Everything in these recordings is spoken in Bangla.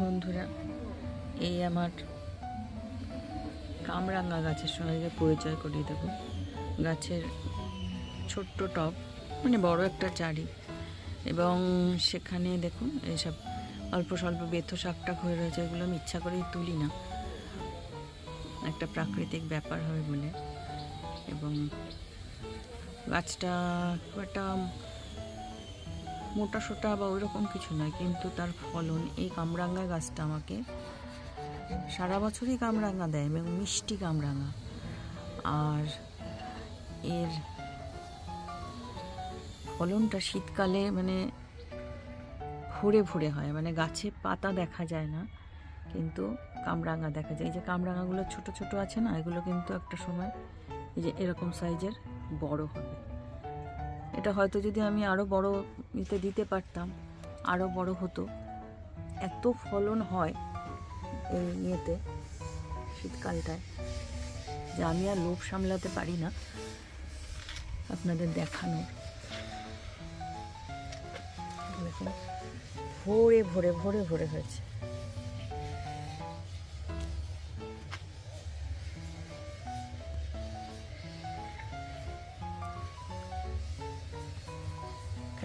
বন্ধুরা, এই আমার কামরাঙা গাছের সঙ্গে পরিচয় করিয়ে দেব। গাছের ছোট্ট টব, মানে বড় একটা চারি, এবং সেখানে দেখুন এইসব অল্প স্বল্প বেথ শাকটাক হয়ে রয়েছে। এগুলো আমি ইচ্ছা করেই তুলি না, একটা প্রাকৃতিক ব্যাপার হবে বলে। এবং গাছটা খুব একটা মোটা সোটা বা ওই রকম কিছু নয়, কিন্তু তার ফলন, এই কামরাঙা গাছটা আমাকে সারা বছরই কামরাঙা দেয় এবং মিষ্টি কামরাঙা। আর এর ফলনটা শীতকালে মানে ভরে ভরে হয়, মানে গাছে পাতা দেখা যায় না, কিন্তু কামরাঙা দেখা যায়। এই যে কামরাঙাগুলো ছোট ছোট আছে না, এগুলো কিন্তু একটা সময় এই যে এরকম সাইজের বড় হবে। এটা হয়তো যদি আমি আরও বড় দিতে পারতাম, আরও বড় হতো। এত ফলন হয় এই ইয়েতে শীতকালটায় যে আমি আর লোভ সামলাতে পারি না আপনাদের দেখানোর। দেখুন ভরে ভরে ভরে ভরে হয়েছে।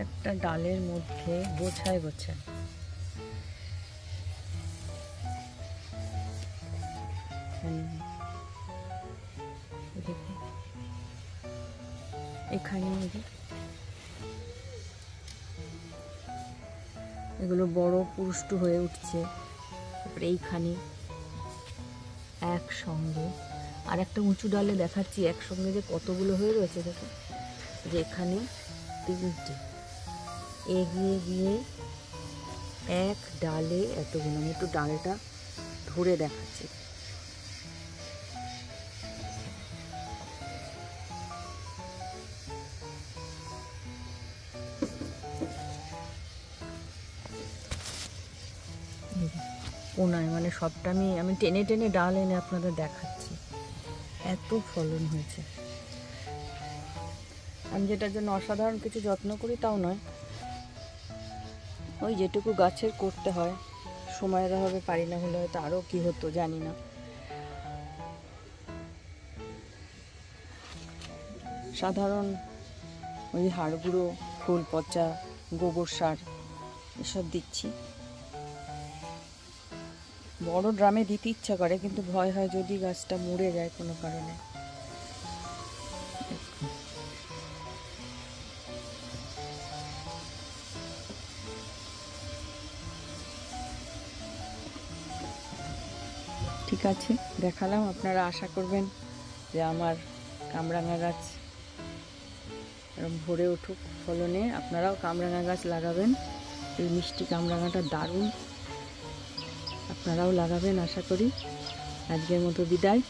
একটা ডালের মধ্যে গোছায় গোছায়। এখানে এগুলো বড় পুষ্ট হয়ে উঠছে। তারপরে এইখানে একসঙ্গে আর একটা উঁচু ডালে দেখাচ্ছি একসঙ্গে যে কতগুলো হয়ে রয়েছে। দেখো যে এখানে তিনটে, এগিয়ে গিয়ে এক ডালে এতগুলো। আমি একটু ডালটা ধরে দেখাচ্ছি। কোনায় মানে সবটা আমি টেনে টেনে ডাল এনে আপনাদের দেখাচ্ছি। এত ফলন হয়েছে। আমি যেটার জন্য অসাধারণ কিছু যত্ন করি তাও নয়, ওই যেটুকু গাছের করতে হয় সময়ের অভাবে পারি না, হলে হয়তো আরও কী হতো জানি না। সাধারণ ওই হাড় গুঁড়ো, ফুল পচা, গোবর সার এসব দিচ্ছি। বড় ড্রামে দিতে ইচ্ছা করে, কিন্তু ভয় হয় যদি গাছটা মরে যায় কোনো কারণে। ঠিক আছে, দেখালাম। আপনারা আশা করবেন যে আমার কামরাঙা গাছ এরকম ভরে উঠুক ফলনে। আপনারাও কামরাঙা গাছ লাগাবেন। এই মিষ্টি কামরাঙাটা দারুণ, আপনারাও লাগাবেন আশা করি। আজকের মতো বিদায়।